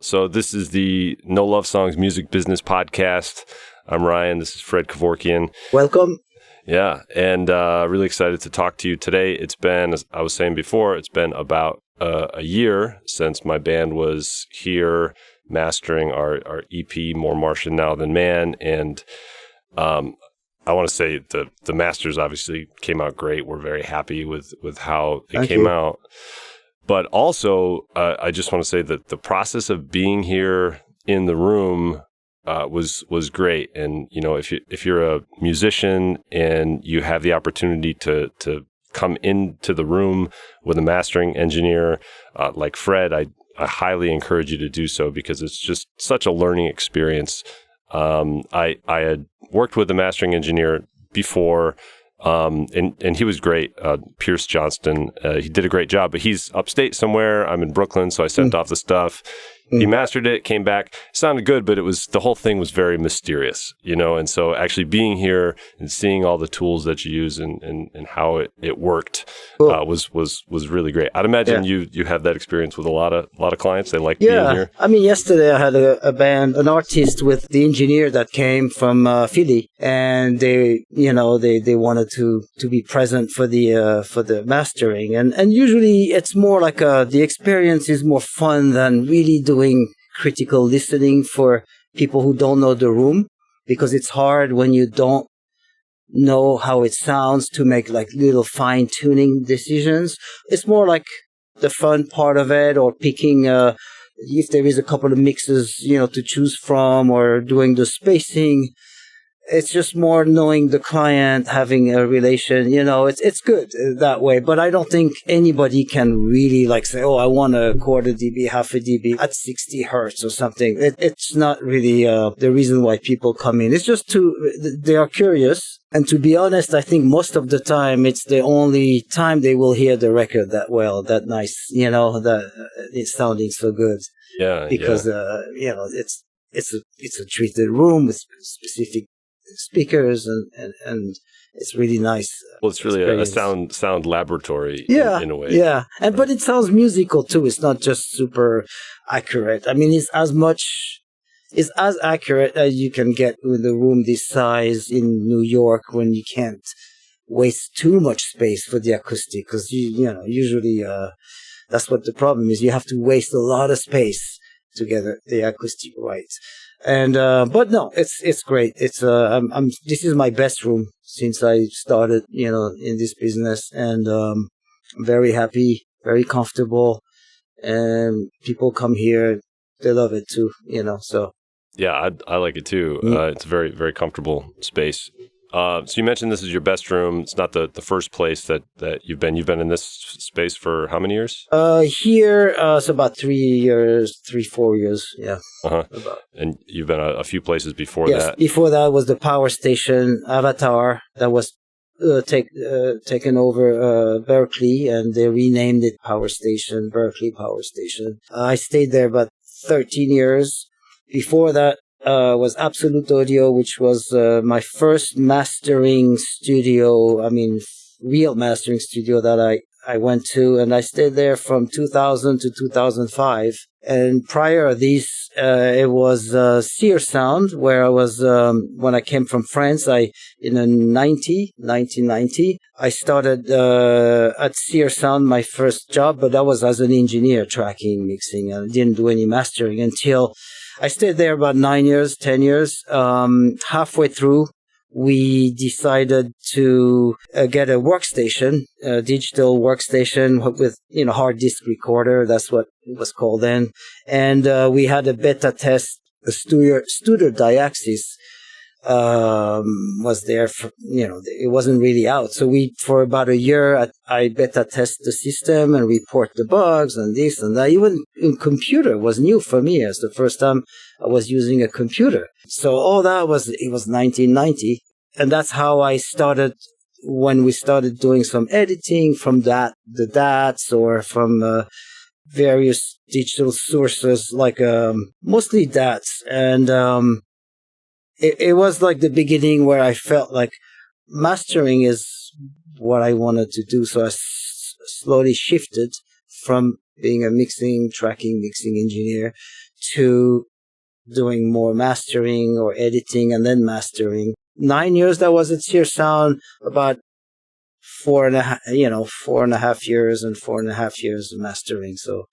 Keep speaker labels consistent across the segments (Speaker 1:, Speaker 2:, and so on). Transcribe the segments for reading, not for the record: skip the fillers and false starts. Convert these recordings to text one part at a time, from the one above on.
Speaker 1: So this is the No Love Songs Music Business Podcast. I'm Ryan. This is Fred Kevorkian.
Speaker 2: Welcome.
Speaker 1: Yeah, and really excited to talk to you today. It's been, as I was saying before, it's been about a year since my band was here mastering our EP, More Martian Now Than Man. And I want to say the masters obviously came out great. We're very happy with how it came out. But also, I just want to say that the process of being here in the room was great. And you know, if you're a musician and you have the opportunity to come into the room with a mastering engineer like Fred, I highly encourage you to do so because it's just such a learning experience. I had worked with a mastering engineer before. And he was great, Pierce Johnston. He did a great job, but he's upstate somewhere. I'm in Brooklyn, so I sent off the stuff. He mastered it, came back, sounded good, but the whole thing was very mysterious, you know? And so actually being here and seeing all the tools that you use and how it worked, was really great. I'd imagine you have that experience with a lot of clients. They like being here.
Speaker 2: I mean, yesterday I had a band, an artist with the engineer that came from Philly, and they wanted to be present for the mastering. And usually it's more like the experience is more fun than really doing critical listening for people who don't know the room, because it's hard when you don't know how it sounds to make like little fine tuning decisions. It's more like the fun part of it, or picking if there is a couple of mixes, to choose from, or doing the spacing. It's just more knowing the client, having a relation, it's good that way. But I don't think anybody can really say, oh, I want a quarter dB, half a dB at 60 hertz or something. It's not really the reason why people come in. It's just they are curious. And to be honest, I think most of the time it's the only time they will hear the record that well, that nice, that it's sounding so good.
Speaker 1: Yeah.
Speaker 2: Because, it's a treated room with specific speakers and it's really nice.
Speaker 1: Well, it's really a sound laboratory in a way.
Speaker 2: Yeah. But it sounds musical too. It's not just super accurate. I mean, it's as accurate as you can get with a room this size in New York, when you can't waste too much space for the acoustic, because usually that's what the problem is. You have to waste a lot of space to get the acoustic right. And but no, it's great. It's this is my best room since I started, in this business, and I'm very happy, very comfortable, and people come here, they love it too, so.
Speaker 1: Yeah, I like it too. It's a very, very comfortable space. So you mentioned this is your best room. It's not the first place that you've been. You've been in this space for how many years?
Speaker 2: Here, it's about 4 years. Yeah.
Speaker 1: And you've been a few places before
Speaker 2: that?
Speaker 1: Yes,
Speaker 2: before that was the power station, Avatar, that was taken over Berkeley, and they renamed it Berkeley Power Station. I stayed there about 13 years. Before that, was Absolute Audio, which was my first mastering studio, real mastering studio that I went to, and I stayed there from 2000 to 2005. And prior to this, it was Sear Sound, where I was, when I came from France, in 1990, I started at Sear Sound, my first job, but that was as an engineer, tracking, mixing, and I didn't do any mastering until I stayed there about 10 years. Halfway through, we decided to get a workstation, a digital workstation with, hard disk recorder. That's what it was called then. And we had a beta test. The Studer Diaxis was there for, it wasn't really out. So for about a year, I beta test the system and report the bugs and this and that. Even in computer was new for me, as the first time I was using a computer. So all that it was 1990. And that's how I started, when we started doing some editing from the DATs, or from various digital sources, like mostly DATs. And it was like the beginning where I felt like mastering is what I wanted to do. So I slowly shifted from being a mixing engineer to doing more mastering or editing and then mastering. 9 years that was at Sear Sound, about 4.5 years and 4.5 years of mastering. So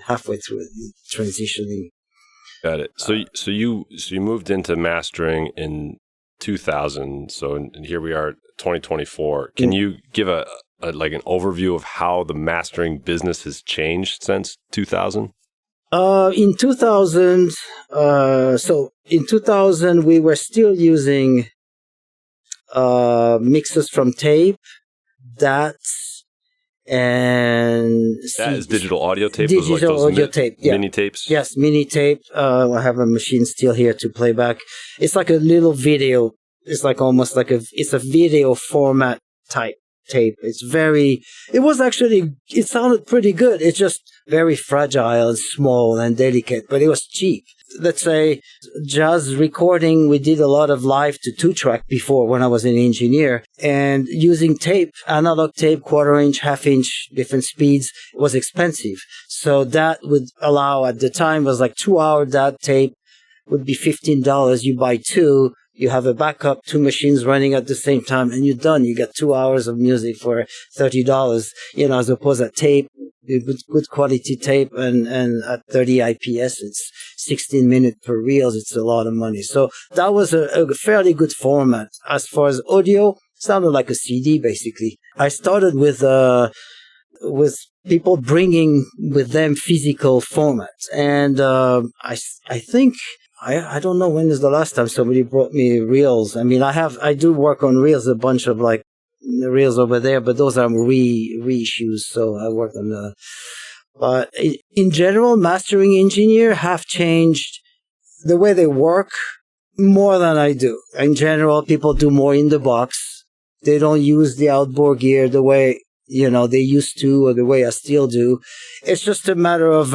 Speaker 2: halfway through it, transitioning.
Speaker 1: Got it. So you moved into mastering in 2000. So and here we are, 2024. Can you give a like an overview of how the mastering business has changed since 2000?
Speaker 2: In 2000, in 2000 we were still using mixes from tape, DATs, and
Speaker 1: that is digital audio tape.
Speaker 2: Digital audio tape, yeah.
Speaker 1: Mini tapes.
Speaker 2: Yes, mini tape. I have a machine still here to play back. It's like a little video. It's like almost like it's a video format type tape. It sounded pretty good. It's just very fragile and small and delicate, but it was cheap. Let's say jazz recording, we did a lot of live to 2-track before when I was an engineer, and using tape, analog tape, 1/4 inch, 1/2 inch, different speeds, was expensive. So that would allow, at the time, was like 2-hour that tape would be $15. You buy 2, you have a backup, 2 machines running at the same time, and you're done. You get 2 hours of music for $30, as opposed to tape, good quality tape, and at 30 IPS, it's 16 minutes per reels. It's a lot of money. So that was a fairly good format. As far as audio, sounded like a CD, basically. I started with people bringing with them physical formats. And I think, I don't know when is the last time somebody brought me reels. I mean, I do work on reels, a bunch of like reels over there, but those are reissues. So I work on but in general, mastering engineer have changed the way they work more than I do. In general, people do more in the box. They don't use the outboard gear the way, they used to, or the way I still do. It's just a matter of,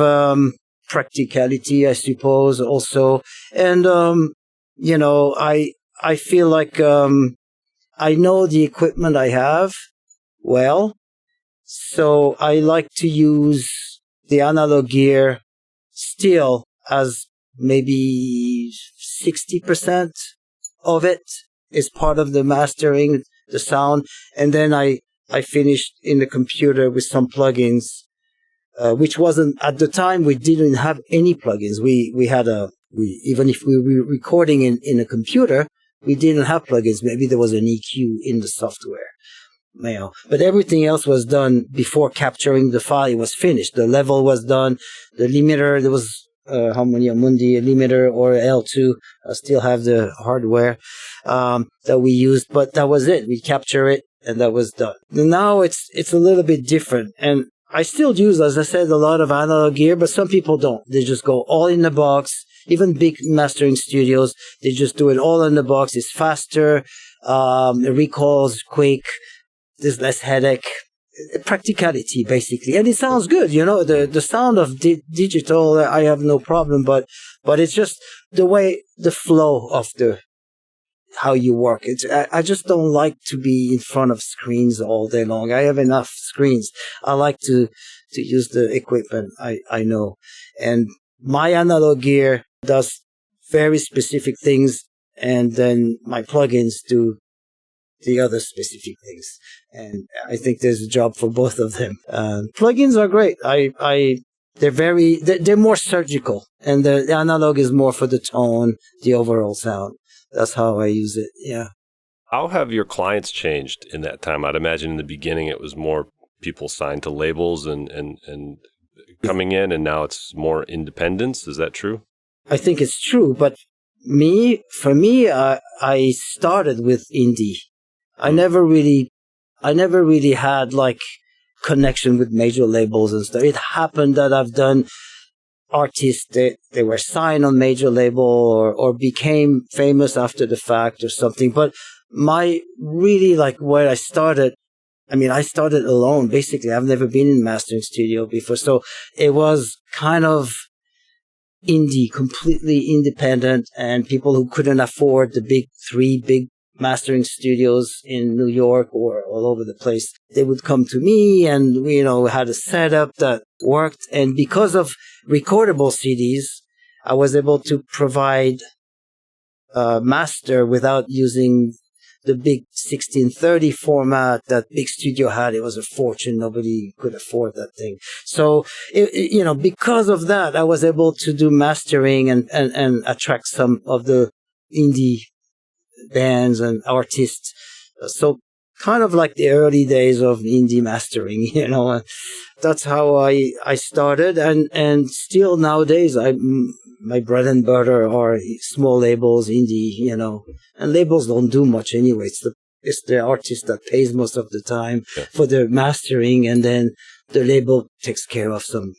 Speaker 2: practicality, I suppose, also. And, I feel like, I know the equipment I have well, so I like to use the analog gear still as maybe 60% of it is part of the mastering, the sound. And then I finished in the computer with some plugins, which wasn't, at the time, we didn't have any plugins. Even if we were recording in a computer, we didn't have plugins. Maybe there was an EQ in the software. But everything else was done before capturing the file. It was finished. The level was done. The limiter, there was Harmonia Mundi limiter or L2. I still have the hardware that we used, but that was it. We capture it, and that was done. Now it's a little bit different, and I still use, as I said, a lot of analog gear, but some people don't. They just go all in the box. Even big mastering studios, they just do it all in the box. It's faster. The recall's quick. There's less headache. Practicality, basically. And it sounds good. The sound of digital, I have no problem, but it's just the flow of how you work. I just don't like to be in front of screens all day long. I have enough screens. I like to use the equipment I know. And my analog gear does very specific things, and then my plugins do the other specific things. And I think there's a job for both of them. Plugins are great. They're more surgical, and the analog is more for the tone, the overall sound. That's how I use it. Yeah.
Speaker 1: How have your clients changed in that time? I'd imagine in the beginning it was more people signed to labels and coming in, and now it's more independence. Is that true?
Speaker 2: I think it's true, but for me, I started with indie. I never really had like connection with major labels and stuff. It happened that I've done artists that they were signed on major label or became famous after the fact or something. But where I started, I started alone, basically. I've never been in a mastering studio before. So it was kind of indie, completely independent, and people who couldn't afford the three big mastering studios in New York or all over the place, they would come to me, and we had a setup that worked. And because of recordable CDs, I was able to provide master without using the big 1630 format that big studio had. It was a fortune. Nobody could afford that thing. So, because of that, I was able to do mastering and attract some of the indie bands and artists. So kind of like the early days of indie mastering, that's how I started. And still nowadays, my bread and butter are small labels, indie, and labels don't do much anyway. It's the artist that pays most of the time for the mastering, and then the label takes care of some,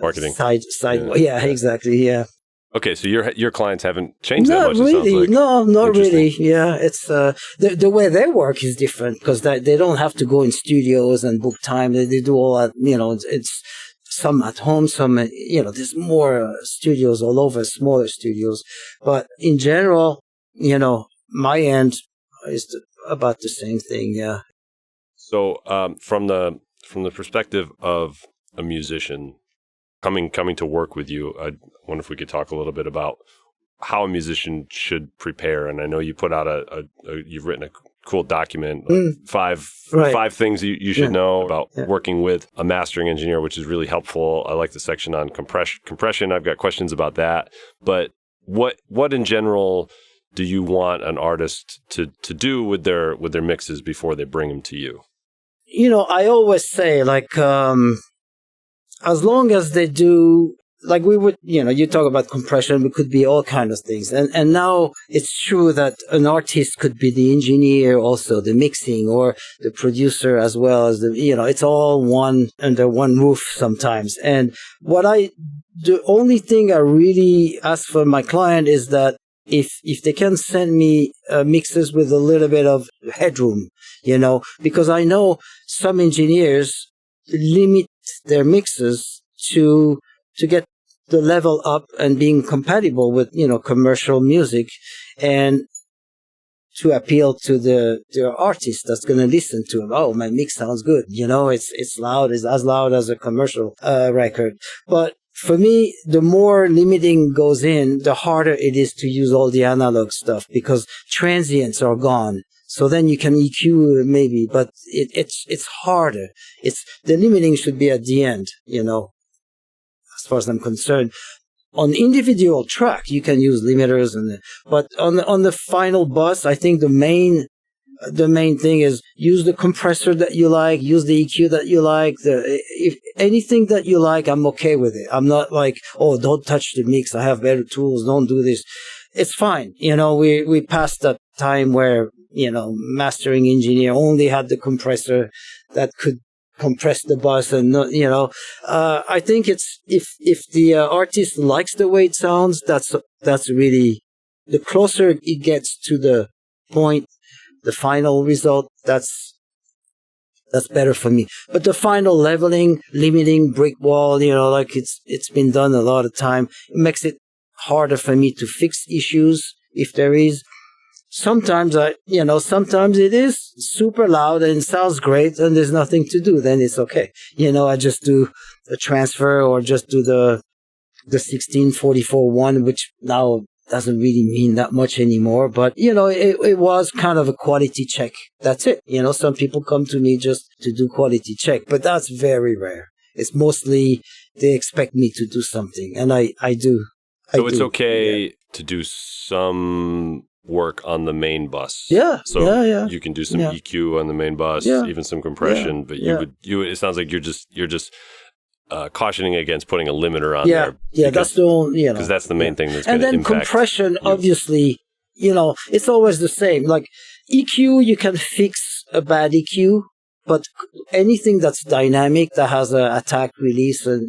Speaker 1: marketing
Speaker 2: side. Yeah, exactly. Yeah.
Speaker 1: Okay, so your clients haven't changed
Speaker 2: Not
Speaker 1: that much.
Speaker 2: really.
Speaker 1: It sounds like.
Speaker 2: No, not really. Yeah, it's the way they work is different because they don't have to go in studios and book time. They do all that. It's some at home, some there's more studios all over, smaller studios. But in general, my end is about the same thing. Yeah.
Speaker 1: So, from the perspective of a musician coming to work with you, I wonder if we could talk a little bit about how a musician should prepare. And I know you put out you've written a cool document, five things you should know about working with a mastering engineer, which is really helpful. I like the section on compression. I've got questions about that. But what in general do you want an artist to do with their mixes before they bring them to you?
Speaker 2: I always say, as long as they do, like we would, you talk about compression, it could be all kinds of things. And now it's true that an artist could be the engineer, also the mixing, or the producer, as well as it's all under one roof sometimes. And the only thing I really ask for my client is that if they can send me mixes with a little bit of headroom, because I know some engineers limit their mixes to get the level up and being compatible with, commercial music, and to appeal to the artist that's going to listen to him. Oh, my mix sounds good. It's loud. It's as loud as a commercial record. But for me, the more limiting goes in, the harder it is to use all the analog stuff, because transients are gone. So then you can EQ maybe, but it's harder. The limiting should be at the end, as far as I'm concerned. On individual track, you can use limiters, but on the final bus, I think the main thing is use the compressor that you like, use the EQ that you like. If anything that you like, I'm okay with it. I'm not like, oh, don't touch the mix. I have better tools. Don't do this. It's fine. We passed that time where, mastering engineer only had the compressor that could compress the bus, and I think it's if the artist likes the way it sounds, that's really, the closer it gets to the point, the final result, that's better for me. But the final leveling, limiting, brick wall, it's been done a lot of time. It makes it harder for me to fix issues if there is. Sometimes sometimes it is super loud and sounds great and there's nothing to do. Then it's okay. I just do the transfer, or just do the 1644-1, which now doesn't really mean that much anymore. But, it was kind of a quality check. That's it. Some people come to me just to do quality check, but that's very rare. It's mostly they expect me to do something, and I do.
Speaker 1: So it's okay to do some work on the main bus.
Speaker 2: Yeah.
Speaker 1: So you can do some EQ on the main bus, even some compression, but it sounds like you're just cautioning against putting a limiter on there. Yeah,
Speaker 2: that's the only,
Speaker 1: because that's the main thing that's going to impact.
Speaker 2: And then compression, obviously, it's always the same. Like EQ, you can fix a bad EQ, but anything that's dynamic, that has an attack release, and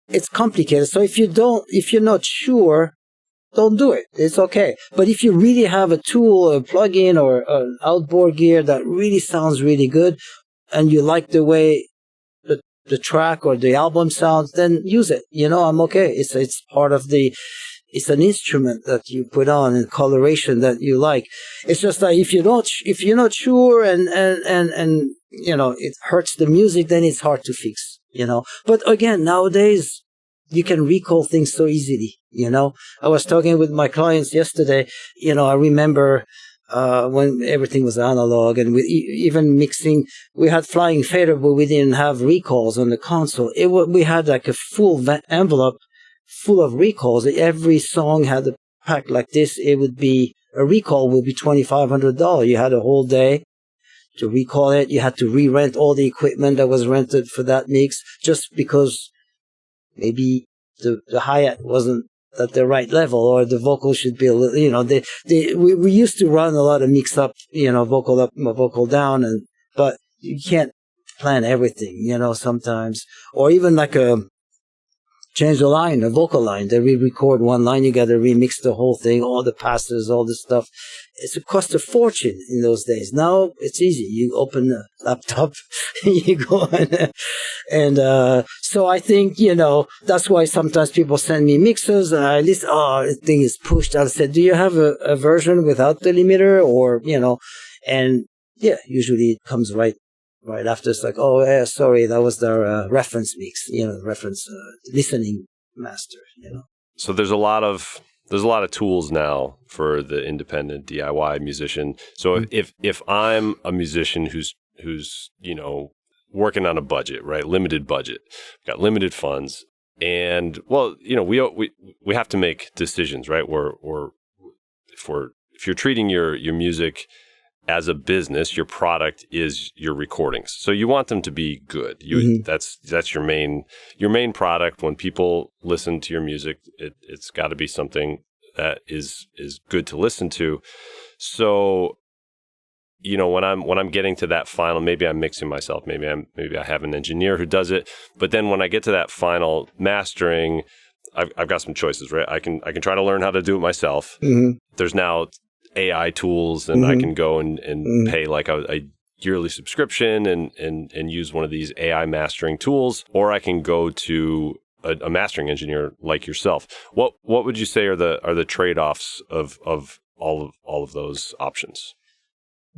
Speaker 2: it's complicated. So if you're not sure, don't do it. It's okay. But if you really have a tool, a plugin, or an outboard gear that really sounds really good, and you like the way the track or the album sounds, then use it. I'm okay. It's part of it's an instrument that you put on, and coloration that you like. It's just that if you're not sure and it hurts the music, then it's hard to fix. But again, nowadays, you can recall things so easily, I was talking with my clients yesterday. I remember when everything was analog, and even mixing, we had flying fader, but we didn't have recalls on the console. We had like a full envelope full of recalls. Every song had a pack like this. A recall would be $2,500. You had a whole day to recall it. You had to re-rent all the equipment that was rented for that mix, just because maybe the hi-hat wasn't at the right level, or the vocal should be a little, we used to run a lot of mix up, vocal up, vocal down, but you can't plan everything, sometimes. Or even like change a vocal line. They re-record one line, you got to remix the whole thing, all the passes, all this stuff. It cost a fortune in those days. Now it's easy. You open the laptop, you go and so I think, that's why sometimes people send me mixes, and I listen, the thing is pushed. I'll say, do you have a version without the limiter? Or, and yeah, usually it comes right after. It's like, oh, yeah, sorry, that was their reference mix, reference listening master,
Speaker 1: So there's a lot of tools now for the independent DIY musician. So if I'm a musician who's working on a budget, right, limited budget, got limited funds, and we have to make decisions, right? Or if you're treating your music as a business, your product is your recordings. So you want them to be good. That's your main product. When people listen to your music, it's got to be something that is good to listen to. So, when I'm getting to that final, maybe I'm mixing myself, maybe I have an engineer who does it. But then when I get to that final mastering, I've got some choices, right? I can try to learn how to do it myself. Mm-hmm. There's now AI tools, and I can go and pay like a yearly subscription and use one of these AI mastering tools, or I can go to a mastering engineer like yourself. What would you say are the trade-offs of all of those options?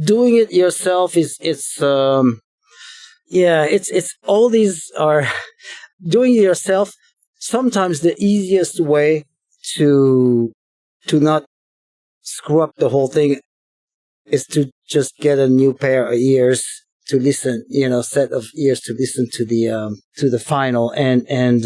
Speaker 2: Doing it yourself it's all these are doing it yourself. Sometimes the easiest way to not screw up the whole thing is to just get a new pair of ears to listen, set of ears to listen to the final. And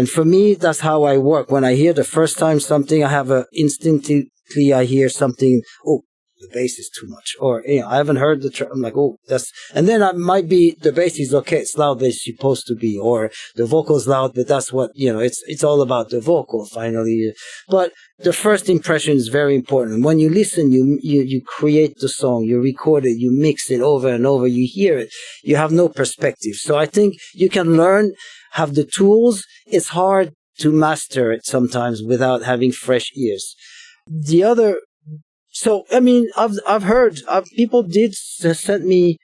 Speaker 2: for me, that's how I work. When I hear the first time something, I have instinctively I hear something, oh, the bass is too much, or I haven't heard I'm like, oh, and then I might be, the bass is okay, it's loud, but it's supposed to be, or the vocal's loud, but that's what, it's all about the vocal finally. But the first impression is very important. When you listen, you create the song, you record it, you mix it over and over, you hear it, you have no perspective. So I think you can learn, have the tools. It's hard to master it sometimes without having fresh ears. So, I mean, I've heard people did send me,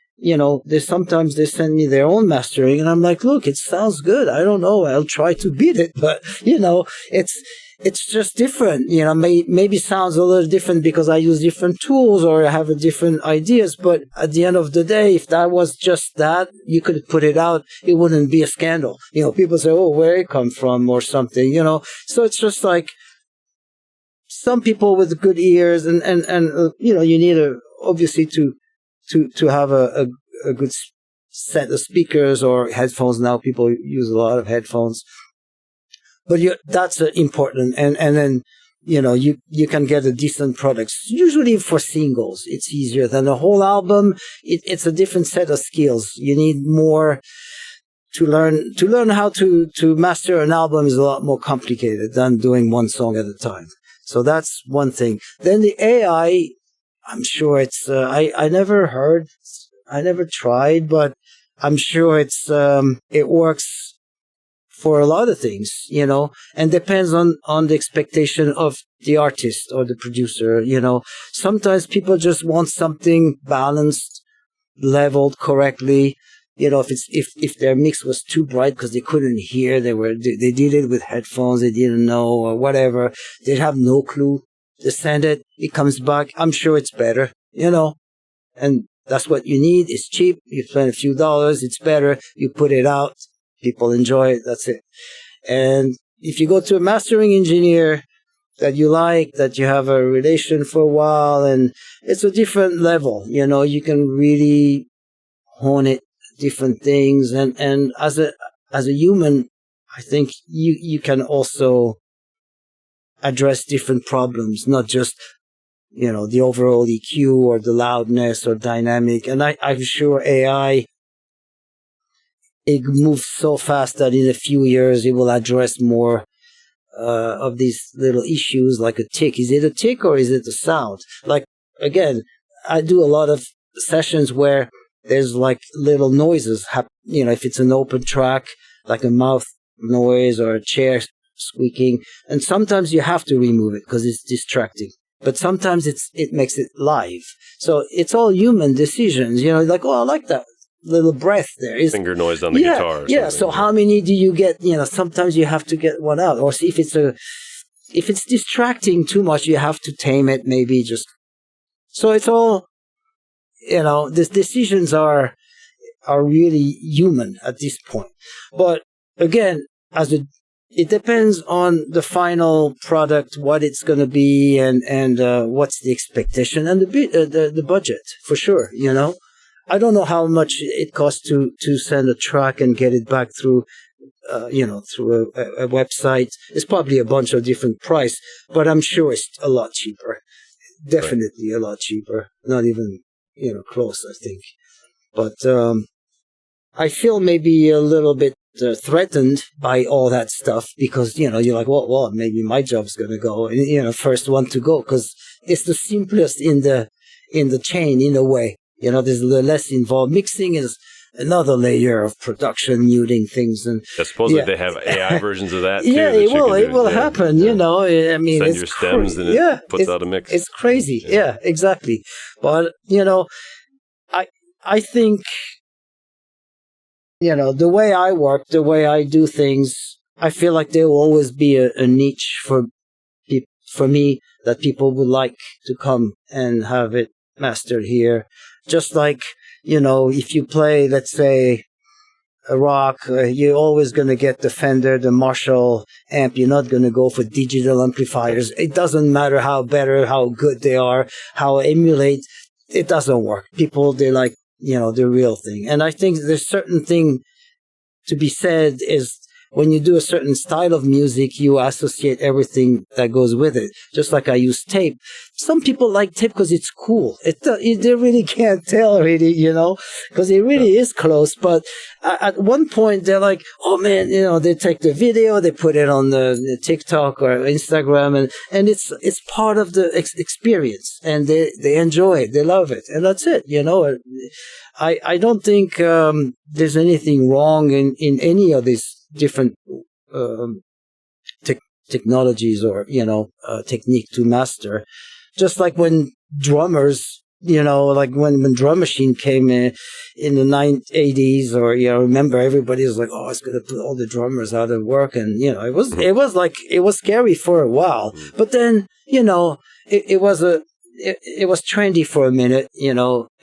Speaker 2: sometimes they send me their own mastering, and I'm like, look, it sounds good. I don't know. I'll try to beat it, but it's just different. Maybe sounds a little different because I use different tools or I have different ideas. But at the end of the day, if that was just that, you could put it out. It wouldn't be a scandal. People say, oh, where it come from or something, So it's just like, some people with good ears and you need obviously to have a good set of speakers or headphones. Now people use a lot of headphones, but that's important. And then you can get a decent product. Usually for singles, it's easier than a whole album. It's a different set of skills. You need more to learn how to master an album is a lot more complicated than doing one song at a time. So that's one thing. Then the AI, I'm sure it's, I never tried, but I'm sure it works for a lot of things, and depends on the expectation of the artist or the producer, Sometimes people just want something balanced, leveled correctly. If their mix was too bright because they couldn't hear, they did it with headphones, they didn't know or whatever. They have no clue. They send it, it comes back. I'm sure it's better, and that's what you need. It's cheap. You spend a few dollars. It's better. You put it out. People enjoy it. That's it. And if you go to a mastering engineer that you like, that you have a relation for a while, and it's a different level, you can really hone it, different things. And as a human, I think you can also address different problems, not just, the overall EQ or the loudness or dynamic. And I'm sure AI, it moves so fast that in a few years it will address more of these little issues, like a tick. Is it a tick or is it the sound? Like, again, I do a lot of sessions where there's like little noises, if it's an open track, like a mouth noise or a chair squeaking, and sometimes you have to remove it because it's distracting. But sometimes it makes it live. So it's all human decisions, like, oh, I like that little breath there.
Speaker 1: Finger noise on the guitar.
Speaker 2: Yeah. So how many do you get? Sometimes you have to get one out. Or see if it's distracting too much, you have to tame it, maybe just. So it's all, these decisions are really human at this point. But again, it depends on the final product, what it's going to be, and what's the expectation and the budget, for sure. I don't know how much it costs to send a track and get it back through, through a website. It's probably a bunch of different price, but I'm sure it's a lot cheaper. Definitely a lot cheaper. Not even, close, I think. But I feel maybe a little bit threatened by all that stuff because, you're like, well, maybe my job's going to go, and, first one to go, because it's the simplest in the chain in a way. There's less involved. Mixing is another layer of production, muting things, and
Speaker 1: supposedly they have AI versions of that too.
Speaker 2: Yeah,
Speaker 1: it
Speaker 2: will happen. I mean,
Speaker 1: send your stems and it puts out a mix.
Speaker 2: It's crazy. Yeah, exactly. But I think the way I work, the way I do things, I feel like there will always be a niche for me that people would like to come and have it mastered here. Just like, if you play, let's say, a rock, you're always going to get the Fender, the Marshall amp. You're not going to go for digital amplifiers. It doesn't matter how good they are, how emulate. It doesn't work. People, they like, the real thing. And I think there's certain thing to be said is when you do a certain style of music, you associate everything that goes with it. Just like I use tape. Some people like tape because it's cool. They really can't tell, really, because it really is close. But at one point, they're like, oh man, they take the video, they put it on the TikTok or Instagram, and it's part of the experience, and they enjoy it, they love it, and that's it. I don't think there's anything wrong in any of these different technologies or technique to master. Just like when drummers, like when drum machine came in the 80s, or remember everybody was like, oh, it's gonna put all the drummers out of work, and it was scary for a while, but then it was trendy for a minute,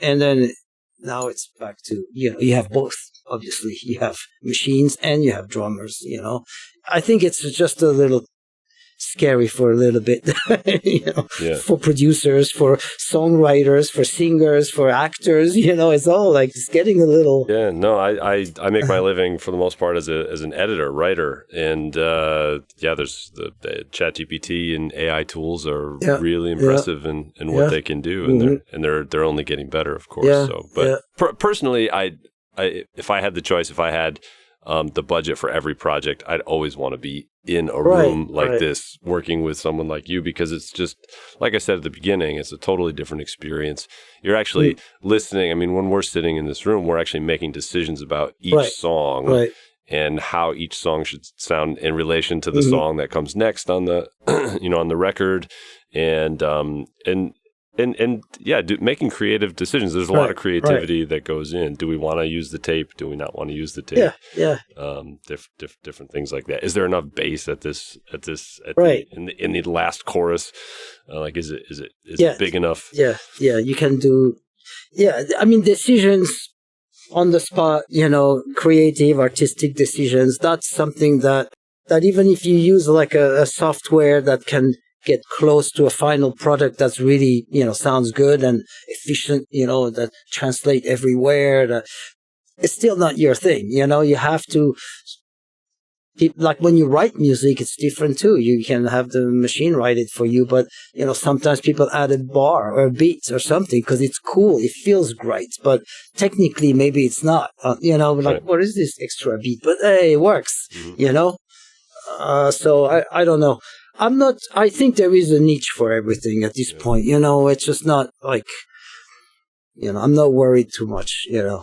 Speaker 2: and then now it's back to you have both. Obviously, you have machines and you have drummers, I think it's just a little scary for a little bit, for producers, for songwriters, for singers, for actors, it's all like it's getting a little.
Speaker 1: Yeah, no, I make my living for the most part as an editor, writer. And there's the ChatGPT and AI tools are really impressive in what they can do. And they're only getting better, of course.
Speaker 2: Yeah.
Speaker 1: So, but personally, if I had the choice, if I had the budget for every project, I'd always want to be in a room like this, working with someone like you, because it's just, like I said at the beginning, it's a totally different experience. You're actually listening. I mean, when we're sitting in this room, we're actually making decisions about each song and how each song should sound in relation to the song that comes next on the, on the record, and making creative decisions. There's a lot of creativity that goes in. Do we want to use the tape? Do we not want to use the tape?
Speaker 2: Yeah.
Speaker 1: Different things like that. Is there enough bass in the last chorus? Is it big enough?
Speaker 2: Yeah. You can do. Yeah, I mean, decisions on the spot. Creative, artistic decisions. That's something that that even if you use like a software that can get close to a final product that's really, sounds good and efficient, that translate everywhere, it's still not your thing. You have to, like when you write music, it's different too. You can have the machine write it for you, but sometimes people add a bar or beats or something because it's cool. It feels great, but technically maybe it's not. Like
Speaker 1: Right.
Speaker 2: what is this extra beat? But hey, it works. So I don't know. I think there is a niche for everything at this point. It's just not like. I'm not worried too much, Yeah.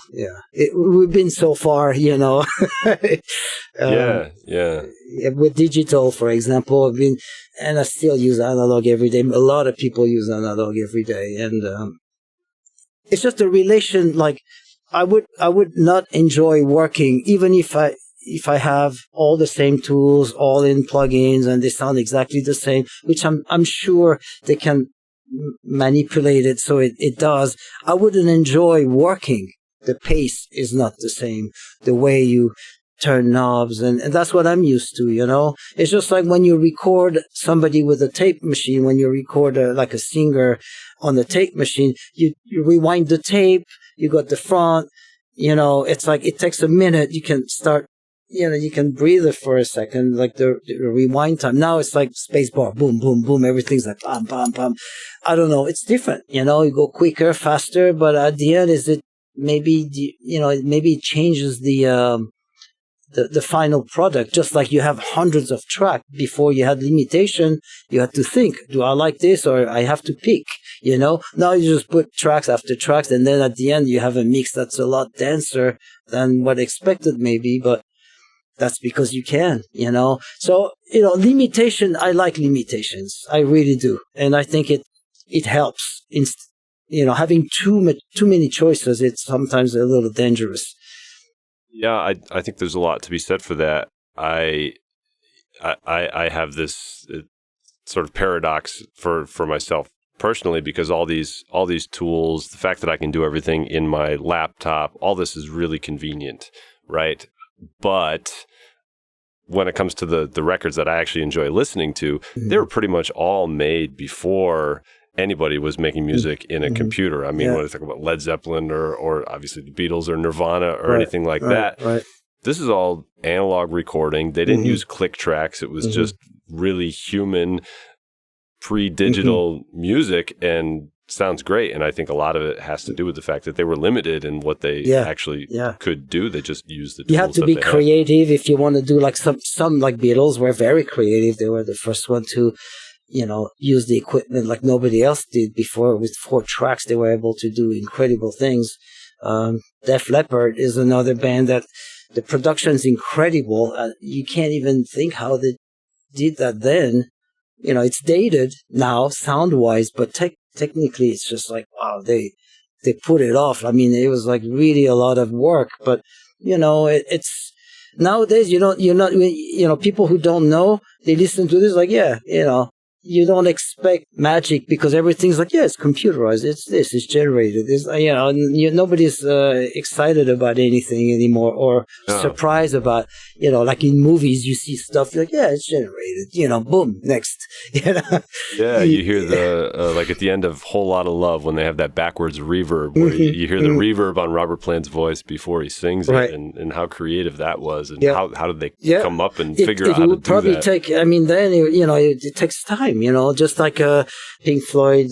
Speaker 2: We've been so far,
Speaker 1: Yeah.
Speaker 2: With digital, for example, and I still use analog every day. A lot of people use analog every day. And, it's just a relation, like, I would not enjoy working, even if I have all the same tools, all in plugins, and they sound exactly the same, which I'm sure they can manipulate it so it does. I wouldn't enjoy working. The pace is not the same. The way you turn knobs, and that's what I'm used to, It's just like when you record somebody with a tape machine, when you record like a singer on the tape machine, you rewind the tape, you got the front, it's like it takes a minute. You can start, you can breathe it for a second, like the rewind time. Now it's like space bar, boom, boom, boom. Everything's like bam, bam, bam. I don't know. It's different, you go quicker, faster, but at the end, is it maybe, maybe it changes the final product. Just like you have hundreds of tracks. Before you had limitation, you had to think, do I like this or I have to pick, Now you just put tracks after tracks, and then at the end you have a mix that's a lot denser than what expected maybe, but that's because you can, So, limitation, I like limitations. I really do. And I think it helps. Having too many choices, it's sometimes a little dangerous.
Speaker 1: Yeah, I think there's a lot to be said for that. I have this sort of paradox for myself personally, because all these tools, the fact that I can do everything in my laptop, all this is really convenient, right? But when it comes to the records that I actually enjoy listening to, they were pretty much all made before anybody was making music in a computer. I mean, when I talk about Led Zeppelin or obviously the Beatles or Nirvana or anything like that, this is all analog recording. They didn't use click tracks. It was just really human, pre-digital music, and sounds great. And I think a lot of it has to do with the fact that they were limited in what they actually could do. They just used the tools.
Speaker 2: You have to be creative if you want to do like some like Beatles were very creative. They were the first one to use the equipment like nobody else did before. With 4 tracks, they were able to do incredible things. Def Leppard is another band that the production's incredible. You can't even think how they did that then. It's dated now sound-wise, but technically it's just like, wow, they put it off. I mean, it was like really a lot of work, but it's nowadays, people who don't know, they listen to this like, you don't expect magic because everything's like, it's computerized. It's generated. Nobody's excited about anything anymore or surprised about, like in movies, you see stuff, you're like, it's generated, boom, next.
Speaker 1: Yeah, you hear the, like at the end of Whole Lotta Love, when they have that backwards reverb, where you hear the reverb on Robert Plant's voice before he sings it, and how creative that was, and how did they come up and figure out how to do
Speaker 2: probably
Speaker 1: that?
Speaker 2: It takes time. Just like Pink Floyd,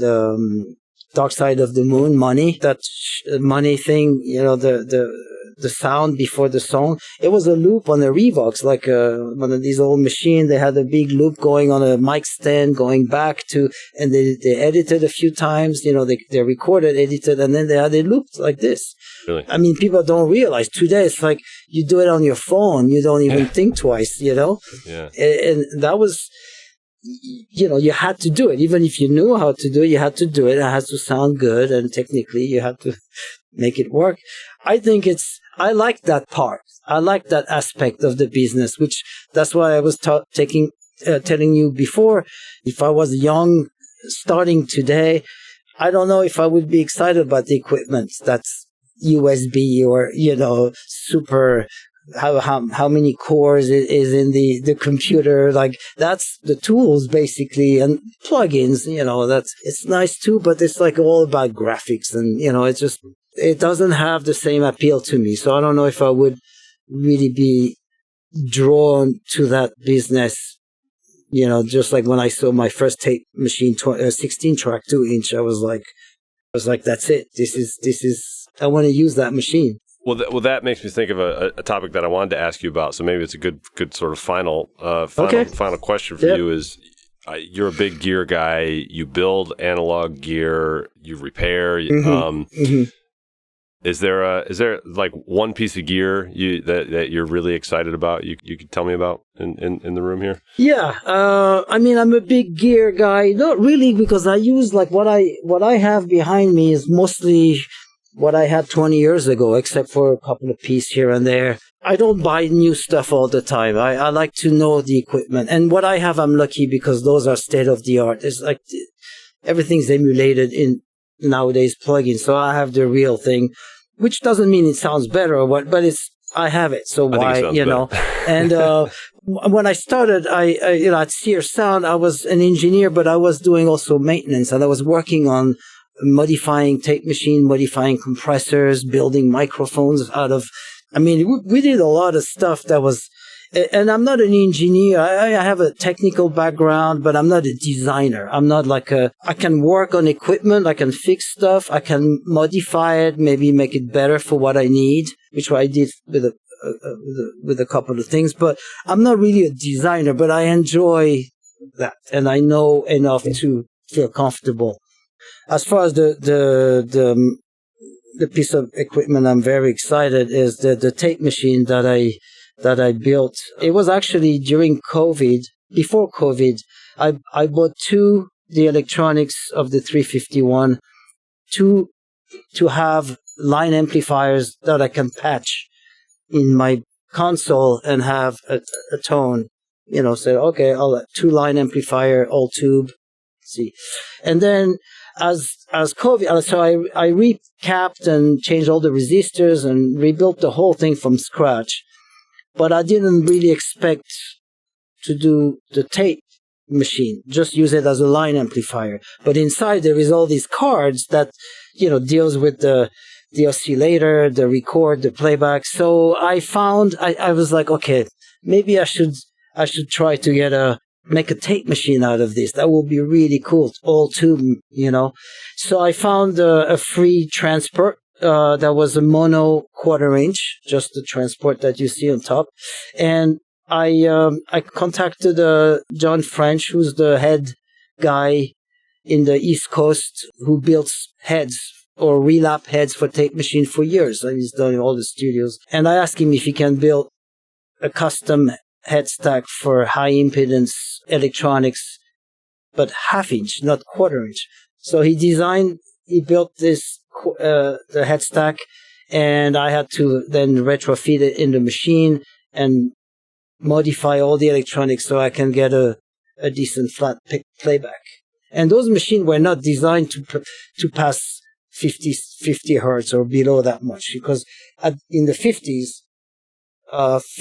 Speaker 2: Dark Side of the Moon, Money, that Money thing, the sound before the song, it was a loop on a Revox, like one of these old machines. They had a big loop going on a mic stand going back to, and they edited a few times, they recorded, edited, and then they had a loop like this.
Speaker 1: Really?
Speaker 2: I mean, people don't realize today it's like you do it on your phone, you don't even think twice,
Speaker 1: Yeah.
Speaker 2: And that was, you had to do it. Even if you knew how to do it, you had to do it. It has to sound good, and technically you had to make it work. I think I like that part. I like that aspect of the business, which that's why I was telling you before. If I was young, starting today, I don't know if I would be excited about the equipment that's USB or, super how many cores is in the computer. Like, that's the tools basically, and plugins, it's nice too, but it's like all about graphics, and it doesn't have the same appeal to me. So I don't know if I would really be drawn to that business. Just like when I saw my first tape machine, 16 track 2-inch, I was like, that's it. This is, I want to use that machine.
Speaker 1: Well, that makes me think of a topic that I wanted to ask you about. So maybe it's a good sort of final question for you is, you're a big gear guy. You build analog gear. You repair. Is there like one piece of gear that you're really excited about? You could tell me about in the room here.
Speaker 2: Yeah, I'm a big gear guy. Not really, because I use like what I have behind me is mostly what I had 20 years ago, except for a couple of pieces here and there. I don't buy new stuff all the time. I like to know the equipment. And what I have, I'm lucky because those are state of the art. It's like everything's emulated in nowadays plugins. So I have the real thing, which doesn't mean it sounds better or what, but I have it. So why, And when I started, at Sears Sound, I was an engineer, but I was doing also maintenance, and I was working on modifying tape machine, modifying compressors, building microphones we did a lot of stuff that was, and I'm not an engineer. I have a technical background, but I'm not a designer. I'm not I can work on equipment. I can fix stuff. I can modify it, maybe make it better for what I need, which I did with a couple of things, but I'm not really a designer, but I enjoy that. And I know enough to feel comfortable. As far as the piece of equipment, I'm very excited is the tape machine that I built. It was actually during COVID. Before COVID, I bought the electronics of the 351 to have line amplifiers that I can patch in my console and have a tone. Say, okay, I'll have 2 line amplifier, all tube. See, and then as COVID, so I recapped and changed all the resistors and rebuilt the whole thing from scratch. But I didn't really expect to do the tape machine, just use it as a line amplifier. But inside there is all these cards that, deals with the oscillator, the record, the playback. So I found, I was like, okay, maybe I should try to make a tape machine out of this. That will be really cool. All tube, So I found a free transport that was a mono 1/4 inch, just the transport that you see on top. And I contacted John French, who's the head guy in the East Coast, who builds heads or relap heads for tape machine for years. And he's done in all the studios. And I asked him if he can build a custom head stack for high impedance electronics, but 1/2 inch, not 1/4 inch. So he built this, the head stack, and I had to then retrofit it in the machine and modify all the electronics so I can get a decent flat playback. And those machines were not designed to pass 50 hertz or below that much, because in the 50s,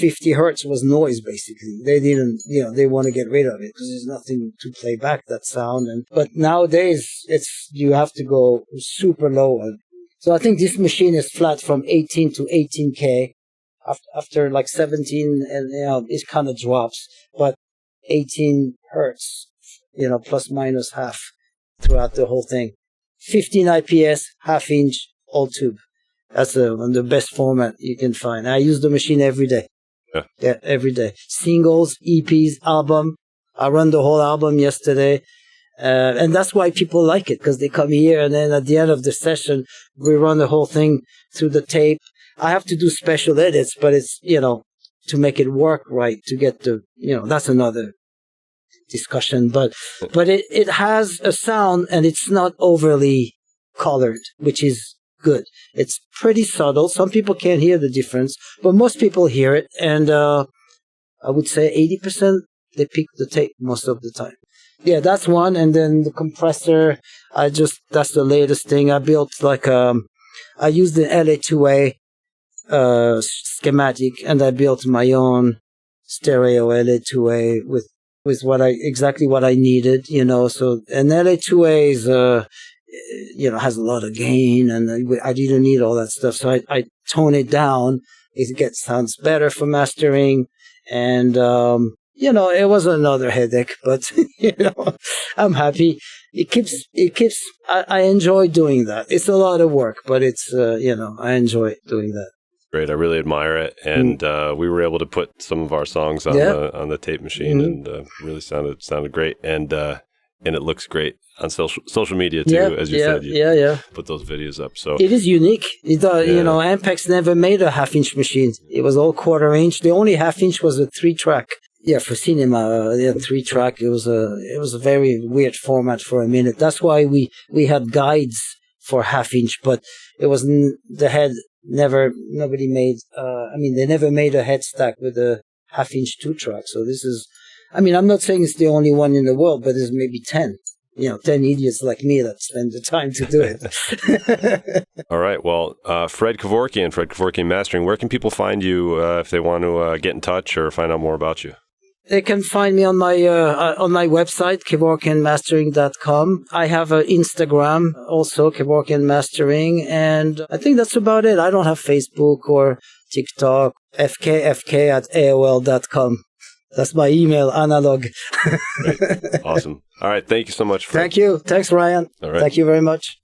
Speaker 2: 50 hertz was noise, basically. They didn't, they want to get rid of it because there's nothing to play back that sound. But nowadays, you have to go super low. So I think this machine is flat from 18 to 18K. After like 17, and, it kind of drops, but 18 hertz, plus minus half throughout the whole thing. 15 IPS, 1/2 inch, all tube. That's the best format you can find. I use the machine every day. Yeah, every day. Singles, EPs, album. I run the whole album yesterday. And that's why people like it, because they come here and then at the end of the session, we run the whole thing through the tape. I have to do special edits, but it's, to make it work right, to get that's another discussion. But it has a sound and it's not overly colored, which is good. It's pretty subtle. Some people can't hear the difference, but most people hear it. And I would say 80% they pick the tape most of the time. Yeah, that's one. And then the compressor, that's the latest thing. I built I used the LA2A schematic, and I built my own stereo LA2A with exactly what I needed, So an LA2A is, has a lot of gain, and I didn't need all that stuff. So I tone it down. It sounds better for mastering, and it was another headache, but I'm happy. I enjoy doing that. It's a lot of work, but it's I enjoy doing that.
Speaker 1: Great, I really admire it, and we were able to put some of our songs on the tape machine, and really sounded great, and it looks great on social media too, as you said. You put those videos up, so
Speaker 2: it is unique. Ampex never made a half-inch machine. It was all quarter-inch. The only half-inch was a 3-track. Yeah, for cinema, 3-track. It was a very weird format for a minute. That's why we had guides for half-inch, but it wasn't the head. Nobody made, they never made a head stack with a half-inch 2-track. So this is, I'm not saying it's the only one in the world, but there's maybe 10, 10 idiots like me that spend the time to do it.
Speaker 1: All right. Well, Fred Kevorkian Mastering, where can people find you if they want to get in touch or find out more about you?
Speaker 2: They can find me on my website, kevorkianmastering.com. I have an Instagram, also Kevorkian Mastering, and I think that's about it. I don't have Facebook or TikTok. fkfk@aol.com. That's my email, analog.
Speaker 1: Great. Awesome. All right. Thank you so much.
Speaker 2: Thank you. Thanks, Ryan.
Speaker 1: All right.
Speaker 2: Thank you very much.